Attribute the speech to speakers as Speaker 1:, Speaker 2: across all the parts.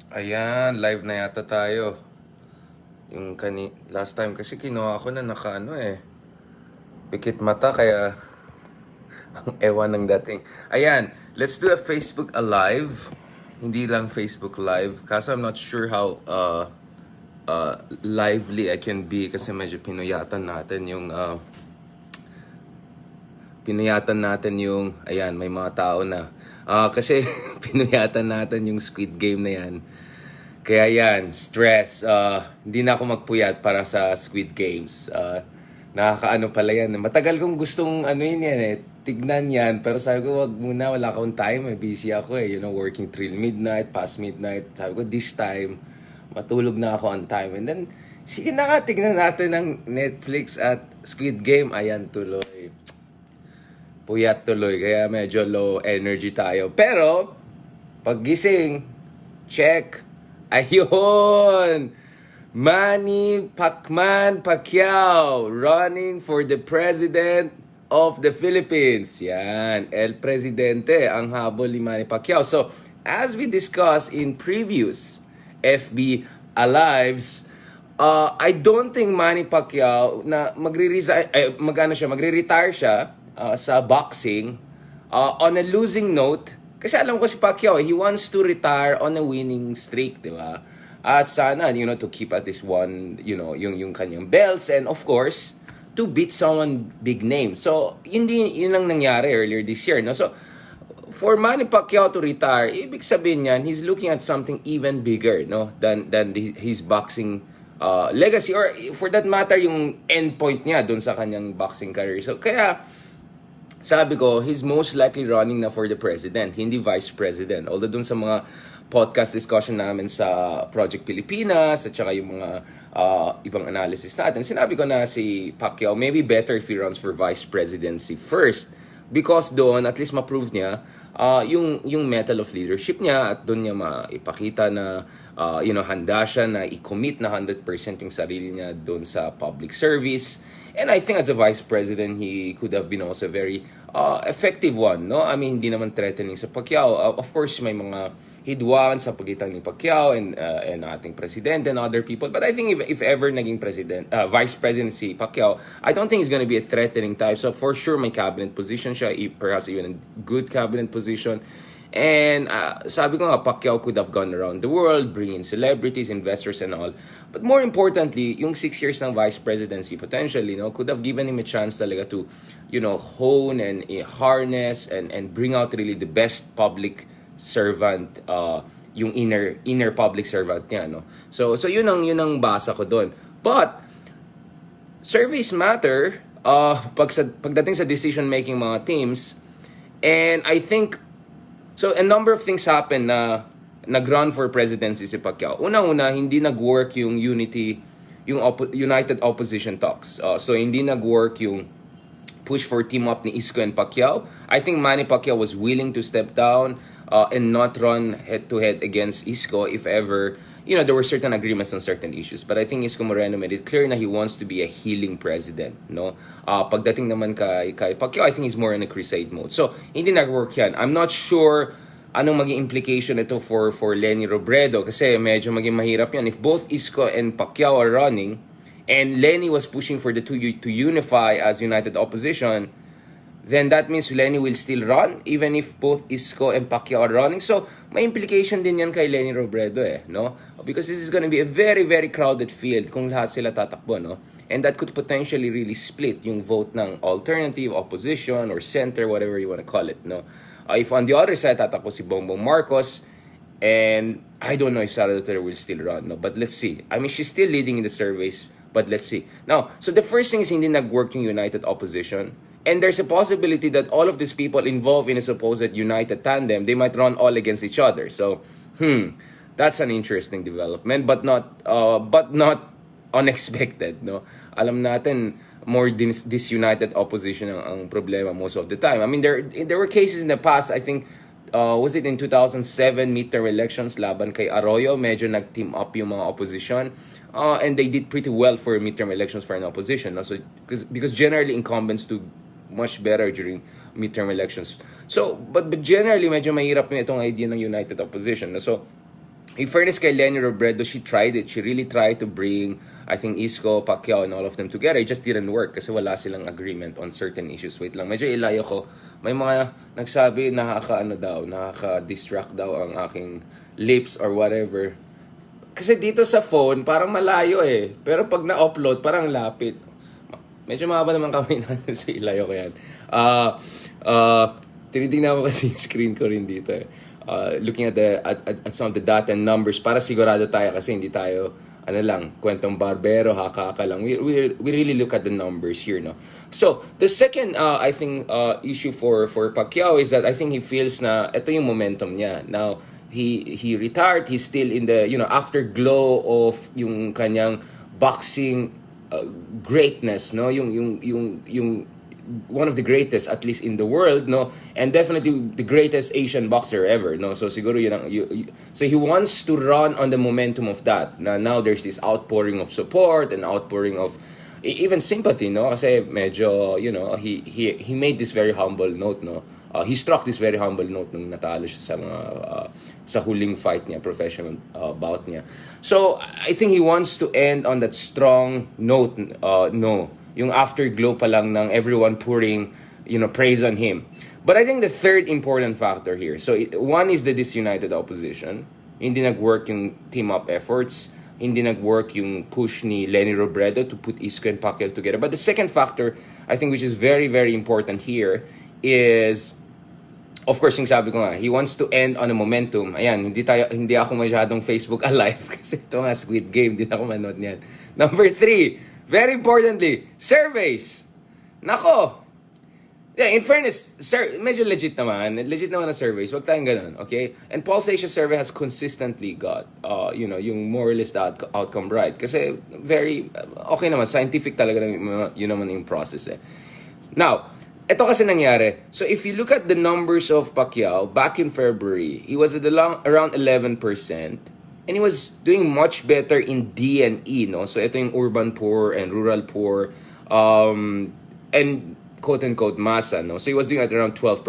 Speaker 1: Ayan, live na yata tayo. Last time kasi kinuha ko na pikit mata kaya ang ewan ng dating. Ayan, let's do a Facebook Alive. Hindi lang Facebook Live. Kaso I'm not sure how lively I can be kasi medyo pinuyatan natin yung, ayan, may mga tao na. Kasi pinuyatan natin yung Squid Game na yan. Kaya yan, stress. Hindi na ako magpuyat para sa Squid Games. Nakakaano pala yan. Matagal kong gustong tignan yan. Pero sabi ko, wag muna, wala akong time. Busy ako working till midnight, past midnight. Sabi ko, this time, matulog na ako on time. And then, sige na nga, tignan natin ng Netflix at Squid Game. Ayan, tuloy. Puyat tuloy. Kaya medyo low energy tayo. Pero, paggising, check. Ayun! Manny Pacquiao running for the President of the Philippines. Yan, El Presidente ang habol ni Manny Pacquiao. So, as we discussed in previous FB Alives, I don't think Manny Pacquiao na magre-retire siya sa boxing on a losing note. Kasi alam ko si Pacquiao, he wants to retire on a winning streak, di ba? At sana, to keep at this one, yung kanyang belts and of course, to beat someone big name. So, yun ang nangyari earlier this year, no? So, for Manny Pacquiao to retire, ibig sabihin niyan, he's looking at something even bigger, no? Than his boxing legacy or for that matter, yung end point niya doon sa kanyang boxing career. So, kaya, sabi ko, he's most likely running na for the president, hindi vice president. Although dun sa mga podcast discussion namin sa Project Pilipinas at saka yung mga ibang analysis natin, sinabi ko na si Pacquiao, maybe better if he runs for vice presidency first. Because doon, at least ma-prove niya yung mettle of leadership niya at doon niya maipakita na handa siya na i-commit na 100% yung sarili niya doon sa public service. And I think as a vice president, he could have been also a very effective one, no? I mean, hindi naman threatening sa Pacquiao. Of course, may mga hidwaan sa pagitan ni Pacquiao and ating president and other people. But I think if ever naging vice president si Pacquiao, I don't think he's gonna be a threatening type. So for sure, may cabinet position siya, perhaps even a good cabinet position. And sabi ko nga, Pacquiao could have gone around the world, bringing celebrities, investors, and all. But more importantly, yung 6 years ng vice presidency potentially, could have given him a chance talaga to, hone and harness and bring out really the best public servant, yung inner public servant niya, no. So yun ang basa ko doon. But surveys matter pagdating sa decision making mga teams, and I think so a number of things happen na nag-run for presidency si Pacquiao. Una-una, hindi nag-work yung united opposition talks. So hindi nag-work yung push for team up ni Isko and Pacquiao. I think Manny Pacquiao was willing to step down and not run head-to-head against Isko if ever, there were certain agreements on certain issues. But I think Isko Moreno made it clear na he wants to be a healing president, no? Pagdating naman kay Pacquiao, I think he's more in a crusade mode. So, hindi nag-work yan. I'm not sure anong maging implication ito for Lenny Robredo kasi medyo maging mahirap yan. If both Isko and Pacquiao are running, and Lenny was pushing for the two to unify as united opposition, then that means Lenny will still run even if both Isko and Pacquiao are running. So, may implication din yan kay Lenny Robredo no? Because this is gonna be a very, very crowded field kung lahat sila tatakbo, no? And that could potentially really split yung vote ng alternative, opposition, or center, whatever you wanna call it, no? If on the other side, tatakbo si Bongbong Marcos, and I don't know if Sara Duterte will still run, no? But let's see. I mean, she's still leading in the surveys, but let's see. Now, so the first thing is hindi nag-work yung united opposition. And there's a possibility that all of these people involved in a supposed united tandem, they might run all against each other. So, that's an interesting development, but not unexpected, no? Alam natin, more disunited opposition ang problema most of the time. I mean, there were cases in the past, I think, was it in 2007 midterm elections laban kay Arroyo, medyo nag-team up yung mga opposition. And they did pretty well for midterm elections for an opposition. No? So, because generally incumbents do much better during midterm elections. So, but generally, medyo mahirap yung itong idea ng united opposition. No? So, in fairness kay Lenny Robredo, she tried it. She really tried to bring, I think, Isko, Pacquiao, and all of them together. It just didn't work kasi wala silang agreement on certain issues. Wait lang, medyo ilayo ko. May mga nagsabi nakaka-distract daw ang aking lips or whatever. Kasi dito sa phone, parang malayo eh. Pero pag na-upload, parang lapit. Medyo mahaba naman kami natin sa ilayo ko yan. Tinitingnan ko kasi yung screen ko rin dito eh. Looking at some of the data and numbers para sigurado tayo kasi hindi tayo kwentong barbero, haka-haka lang. We really look at the numbers here, no. So, the second I think issue for Pacquiao is that I think he feels na ito yung momentum niya. Now, he retired, he's still in the afterglow of yung kanyang boxing greatness, no, yung one of the greatest at least in the world, no, and definitely the greatest Asian boxer ever, no. So siguro so he wants to run on the momentum of that. Now there's this outpouring of support and outpouring of even sympathy, no, kasi medyo he made this very humble note, no. He struck this very humble note nung natalo siya sa mga sa huling fight niya, professional bout niya. So I think he wants to end on that strong note, no, yung afterglow pa lang ng everyone pouring, praise on him. But I think the third important factor here, so one is the disunited opposition. Hindi nag-work yung team-up efforts. Hindi nag-work yung push ni Lenny Robredo to put Isko and Pacquiao together. But the second factor, I think, which is very, very important here is, of course, yung sabi ko nga, he wants to end on a momentum. Ayan, hindi ako masyadong Facebook alive kasi ito nga, Squid Game, hindi na ako manood niyan. Number 3, very importantly, surveys. Nako. Yeah, in fairness, medyo legit naman. Legit naman na surveys. Huwag tayong ganun, okay? And Pulse Asia survey has consistently got, yung more or less the outcome right. Kasi very, okay naman, scientific talaga yun naman yung process eh. Now, ito kasi nangyari. So if you look at the numbers of Pacquiao back in February, he was at around 11%. And he was doing much better in D and E, no? So ito yung urban poor and rural poor, and quote-unquote masa, no? So he was doing at around 12%,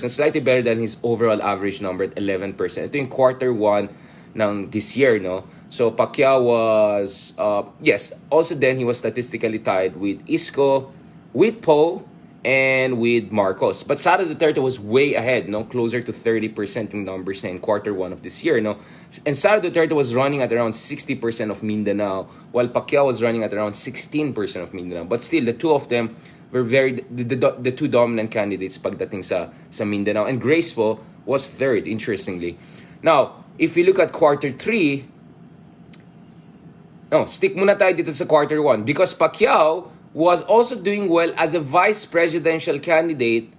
Speaker 1: slightly better than his overall average number at 11%. Ito yung Q1 ng this year, no? So Pacquiao was, yes, also then he was statistically tied with Isko, with Poe, and with Marcos. But Sara Duterte was way ahead, no? Closer to 30% yung numbers na in Q1 of this year, no? And Sara Duterte was running at around 60% of Mindanao, while Pacquiao was running at around 16% of Mindanao. But still, the two of them were the two dominant candidates pagdating sa Mindanao. And Grace po was third, interestingly. Now, if you look at Q3, stick muna tayo dito sa Q1 because Pacquiao was also doing well as a vice presidential candidate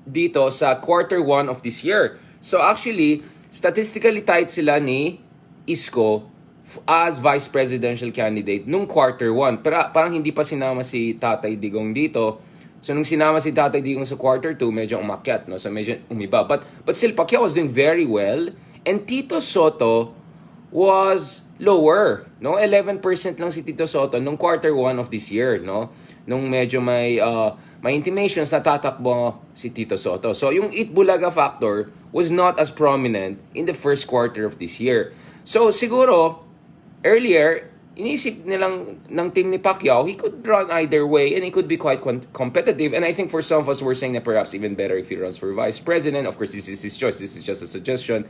Speaker 1: dito sa Q1 of this year. So actually, statistically tied sila ni Isko as vice presidential candidate nung Q1. Pero parang hindi pa sinama si Tatay Digong dito. So nung sinama si Tatay Digong sa Q2, medyo umakyat, no? So medyo umiba. But still, Pacquiao was doing very well. And Tito Soto was lower, no? 11% lang si Tito Soto nung Q1 of this year, no? Nung medyo may intimations na tatakbo si Tito Soto. So yung Itbulaga factor was not as prominent in the first quarter of this year. So siguro earlier inisip nilang ng team ni Pacquiao, he could run either way and he could be quite competitive. And I think for some of us, we're saying that perhaps even better if he runs for vice president. Of course, this is his choice. This is just a suggestion.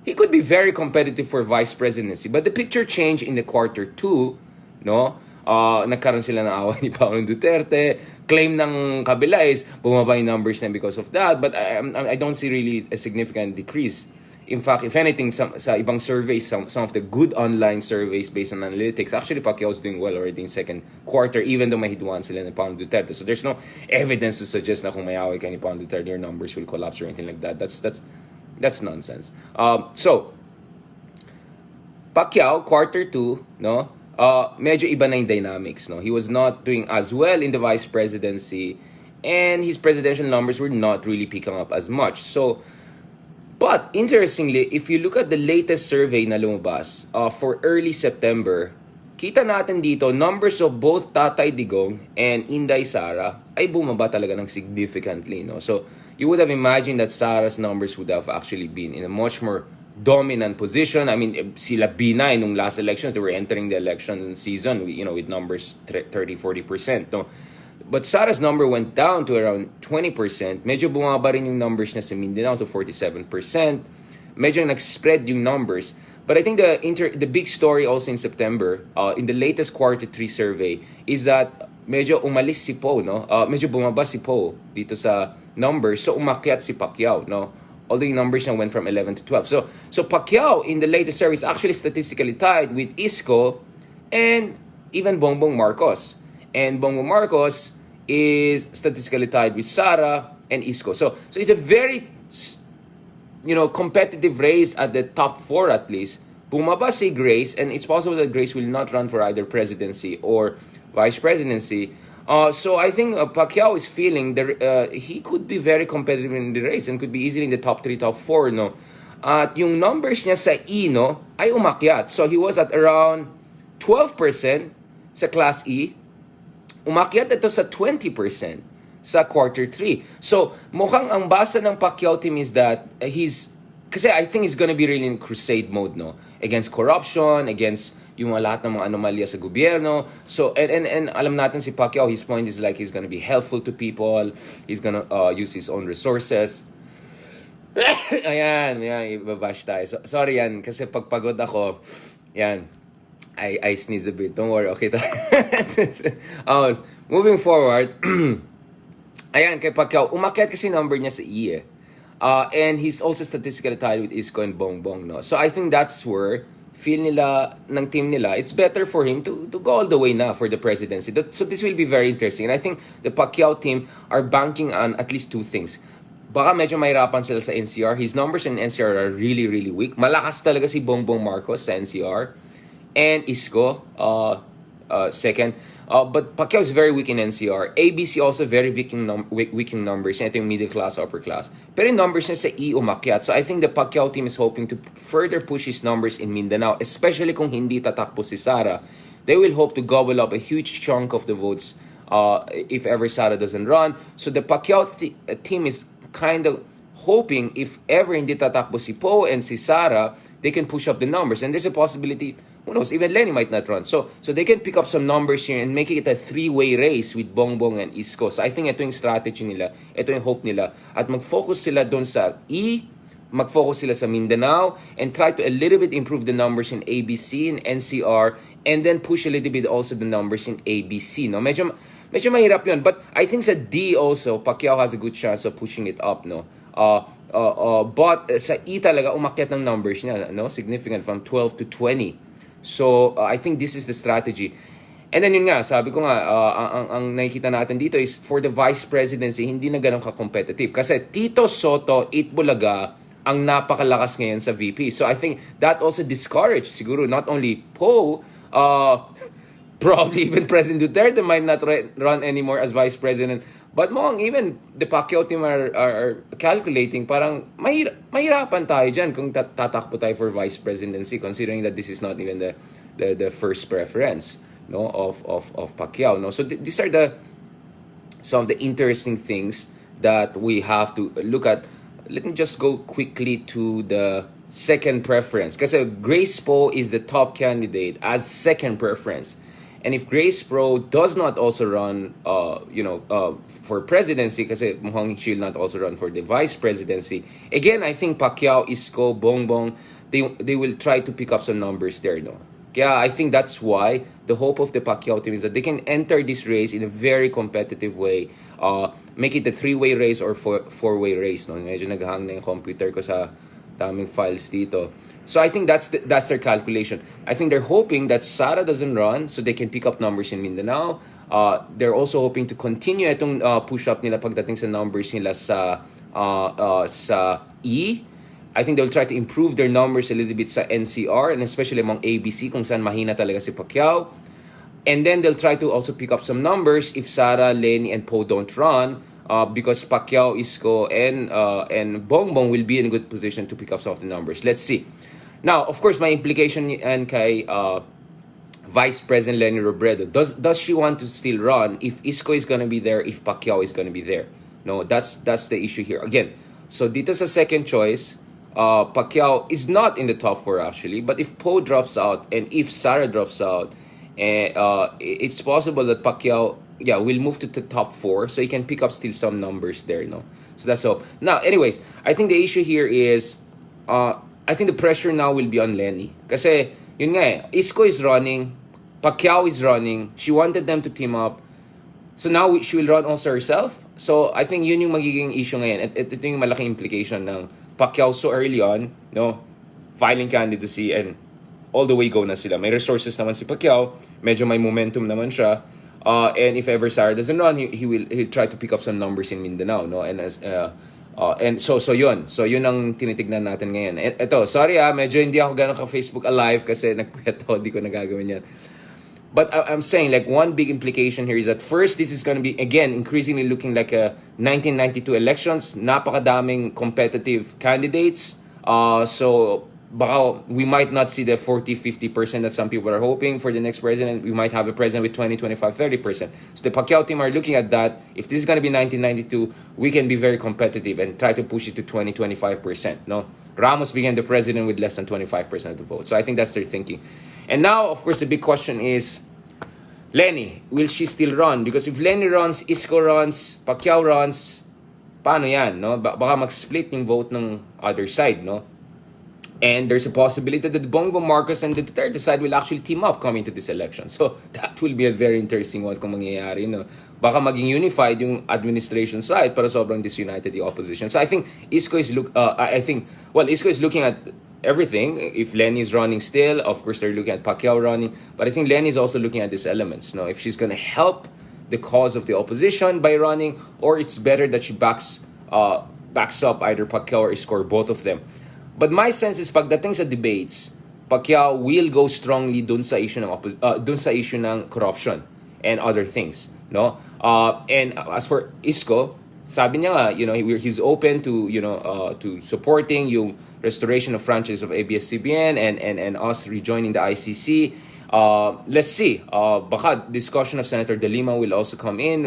Speaker 1: He could be very competitive for vice presidency. But the picture changed in the Q2, no? Nagkaroon sila ng awa ni Paolo Duterte. Claim ng kabila is bumaba yung numbers na because of that. But I don't see really a significant decrease. In fact, if anything, sa ibang surveys, some of the good online surveys based on analytics, actually Pacquiao is doing well already in second quarter, even though may hidwaan sila ni Paolo Duterte. So there's no evidence to suggest na kung may away ka ni Paolo Duterte, your numbers will collapse or anything like that. That's nonsense. So Pacquiao, Q2, no? Medyo iba na yung dynamics, no? He was not doing as well in the vice presidency, and his presidential numbers were not really picking up as much. So, but interestingly, if you look at the latest survey na lumabas for early September, kita natin dito, numbers of both Tatay Digong and Inday Sara ay bumaba talaga ng significantly, no? So, you would have imagined that Sara's numbers would have actually been in a much more dominant position. I mean, sila B9 nung last elections, they were entering the election season, with numbers 30-40%. No? But Sara's number went down to around 20%. Medyo bumaba rin yung numbers niya sa Mindanao to 47%. Medyo nag-spread yung numbers. But I think the big story also in September, in the latest Q3 survey, is that medyo umalis si Poe, no? Medyo bumaba si Poe dito sa numbers. So umakyat si Pacquiao, no? Although yung numbers niya went from 11 to 12. So Pacquiao in the latest survey is actually statistically tied with Isko and even Bongbong Marcos. And Bongbong Marcos is statistically tied with Sara and Isko. So it's a very competitive race at the top 4 at least. Bumaba si Grace, and it's possible that Grace will not run for either presidency or vice presidency. So I think Pacquiao is feeling he could be very competitive in the race and could be easily in the top 3, top 4, no? At yung numbers niya sa E, no, ay umakyat. So he was at around 12% sa Class E. Umakyat ito sa 20% sa Q3. So mukhang ang basa ng Pacquiao team is that kasi I think he's gonna be really in crusade mode, no? Against corruption, against yung lahat ng mga anomalya sa gobyerno. So, and alam natin si Pacquiao, his point is like he's gonna be helpful to people. He's gonna use his own resources. Ayan, ibabash tayo. So, sorry yan, kasi pagpagod ako, yan, I sneeze a bit. Don't worry, okay tayo. Moving forward, ayan, kay Pacquiao, umakyat kasi number niya sa E, and he's also statistically tied with Isko and Bongbong, no? So I think that's where feel nila ng team nila, it's better for him to go all the way na for the presidency. So this will be very interesting. And I think the Pacquiao team are banking on at least 2 things. Baka medyo mahirapan sila sa NCR. His numbers in NCR are really, really weak. Malakas talaga si Bongbong Marcos sa NCR. And Isko, second. But Pacquiao is very weak in NCR. ABC also very weak in numbers. Ito yung middle class, upper class. Pero yung numbers niya sa E umakyat. So I think the Pacquiao team is hoping to further push his numbers in Mindanao, especially kung hindi tatakbo si Sara. They will hope to gobble up a huge chunk of the votes if ever Sara doesn't run. So the Pacquiao team is kind of hoping if ever hindi tatakbo si Poe and si Sara, they can push up the numbers. And there's a possibility, who knows, even Lenny might not run. So they can pick up some numbers here and make it a 3-way race with Bongbong and Isko. So I think ito yung strategy nila, ito yung hope nila. At mag-focus sila doon sa E, mag-focus sila sa Mindanao, and try to a little bit improve the numbers in ABC and NCR, and then push a little bit also the numbers in ABC. No? Medyo mahirap yun. But I think sa D also, Pacquiao has a good chance of pushing it up, no? But sa E talaga, umakyat ng numbers niya, no? Significant, from 12 to 20. So, I think this is the strategy. And then yun nga, sabi ko nga, ang nakikita natin dito is for the vice presidency, hindi na ganun ka-competitive. Kasi Tito Soto, Itbulaga, ang napakalakas ngayon sa VP. So I think that also discouraged siguro not only Poe, probably even President Duterte might not run anymore as vice president. But mukhang even the Pacquiao team are calculating, parang mahirapan tayo dyan kung tatakbo tayo for vice presidency, considering that this is not even the first preference, no, of Pacquiao, no. So these are some of the interesting things that we have to look at. Let me just go quickly to the second preference, kasi Grace Poe is the top candidate as second preference. And if Grace Poe does not also run, for presidency, kasi mukhang she'll not also run for the vice presidency, again, I think Pacquiao, Isko, Bongbong, they will try to pick up some numbers there, no? Kaya I think that's why the hope of the Pacquiao team is that they can enter this race in a very competitive way, make it a 3-way race or 4-way race, no? Medyo naghang na yung computer ko sa daming files dito. So I think that's their calculation. I think they're hoping that Sara doesn't run so they can pick up numbers in Mindanao. They're also hoping to continue itong push-up nila pagdating sa numbers nila sa E. I think they'll try to improve their numbers a little bit sa NCR and especially among ABC kung saan mahina talaga si Pacquiao. And then they'll try to also pick up some numbers if Sara, Lenny, and Poe don't run. Because Pacquiao, Isko, and Bongbong will be in a good position to pick up some of the numbers. Let's see. Now, of course, my implication and kay Vice President Lenny Robredo, does she want to still run if Isko is gonna be there, if Pacquiao is gonna be there? No, that's the issue here. Again, so dito sa second choice, Pacquiao is not in the top four actually. But if Poe drops out and if Sarah drops out, it's possible that Pacquiao, yeah, will move to the top four, so he can pick up still some numbers there, no. So that's all. Now, anyways, I think the issue here is, I think the pressure now will be on Lenny. Kasi yun nga Isko is running, Pacquiao is running. She wanted them to team up. So now she will run also herself. So I think yun yung magiging issue ngayon. At ito yung malaking implication ng Pacquiao so early on, no, filing candidacy and all the way go na sila. May resources naman si Pacquiao, medyo may momentum naman siya. And if ever Sarah doesn't run, he'll try to pick up some numbers in Mindanao, no? And so yun. So yun ang tinitignan natin ngayon. Ito, sorry medyo hindi ako gano'n ka-Facebook alive kasi nagpuyat ako, di ko nagagawin yan. But I'm saying, like, one big implication here is that first, this is going to be, again, increasingly looking like a 1992 elections. Napakadaming competitive candidates. So baka we might not see the 40-50% that some people are hoping for the next president. We might have a president with 20, 25, 30%. So the Pacquiao team are looking at that. If this is going to be 1992, we can be very competitive and try to push it to 20, 25%. No? Ramos became the president with less than 25% of the vote. So I think that's their thinking. And now, of course, the big question is, Lenny, will she still run? Because if Lenny runs, Isko runs, Pacquiao runs, paano yan, no? Baka mag-split yung vote ng other side, no? And there's a possibility that Bongbong Marcos and the Duterte side will actually team up coming to this election. So that will be a very interesting one kung mangyayari, no? Baka maging unified yung administration side para sobrang disunited yung opposition. So I think Isko is Isko is looking at everything. If Lenny is running still, of course they're looking at Pacquiao running. But I think Lenny is also looking at these elements. No, if she's gonna help the cause of the opposition by running, or it's better that she backs up either Pacquiao or Isko or both of them. But my sense is pagdating sa debates, Pacquiao will go strongly dun sa issue ng corruption and other things, no? And as for Isko, sabi niya nga, he's open to to supporting yung restoration of franchise of ABS-CBN and us rejoining the ICC. Let's see. Baka discussion of Senator De Lima will also come in.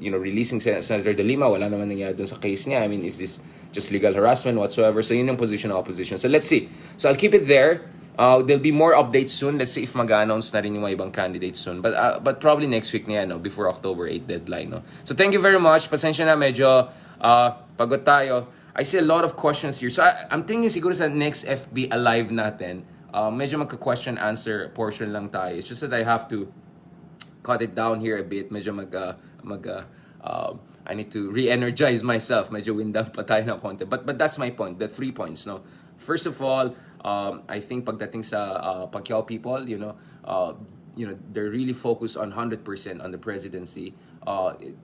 Speaker 1: Releasing Senator De Lima, wala naman nangyari dun sa case niya. I mean, is this just legal harassment whatsoever? So yun yung position of opposition. So let's see. So I'll keep it there. There'll be more updates soon. Let's see if mag-announce na rin yung mga ibang candidates soon. But probably next week na yan, before October 8 deadline. No? So thank you very much. Pasensya na, medyo pagod tayo. I see a lot of questions here. So I'm thinking siguro sa next FB Alive natin, medyo magka-question answer portion lang tayo. It's just that I have to cut it down here a bit. Medyo I need to re-energize myself. Medyo wind down pa tayo ng konti. But that's my point. The 3 points, no? First of all, I think pagdating sa Pacquiao people, they're really focused on 100% on the presidency.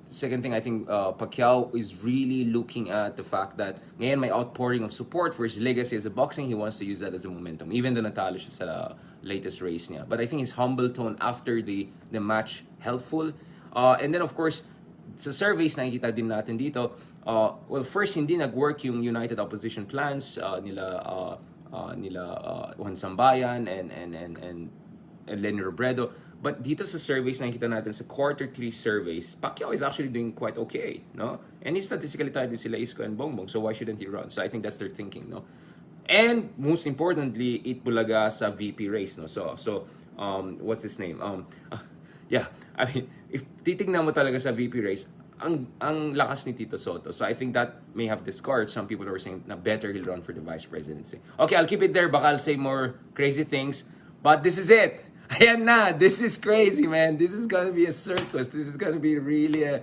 Speaker 1: Second thing, I think Pacquiao is really looking at the fact that ngayon may outpouring of support for his legacy as a boxing. He wants to use that as a momentum, even though natalo siya sa latest race niya. But I think his humble tone after the match helpful. And then of course, sa surveys nakikita din natin dito, first hindi nag-work yung United Opposition plans nila Juan Sambayan and Lenny Robredo. But dito sa surveys nakikita natin sa quarter 3 surveys, Pacquiao is actually doing quite okay, no? And he's statistically tied with sila Isko and Bongbong, so why shouldn't he run? So I think that's their thinking, no? And most importantly, Itbulaga sa VP race, no? So what's his name? Yeah, I mean, if titignan mo talaga sa VP race, ang lakas ni Tito Soto. So I think that may have discouraged some people who are saying na better he'll run for the vice presidency. Okay, I'll keep it there. Baka I'll say more crazy things. But this is it. Ayan na. This is crazy, man. This is gonna be a circus. This is gonna be really a...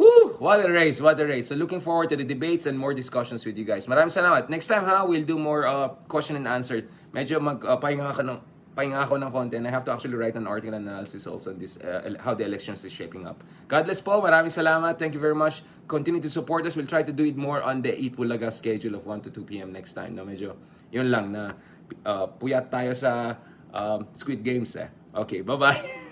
Speaker 1: Whew! What a race. What a race. So looking forward to the debates and more discussions with you guys. Maraming salamat. Next time, we'll do more question and answer. Medyo pahinga ako ng konti, and I have to actually write an article analysis also on this, how the elections is shaping up. God bless po. Maraming salamat. Thank you very much. Continue to support us. We'll try to do it more on the Eat Bulaga schedule of 1 to 2 p.m. next time. No, medyo, yun lang na puyat tayo sa Squid Games. Okay, bye-bye.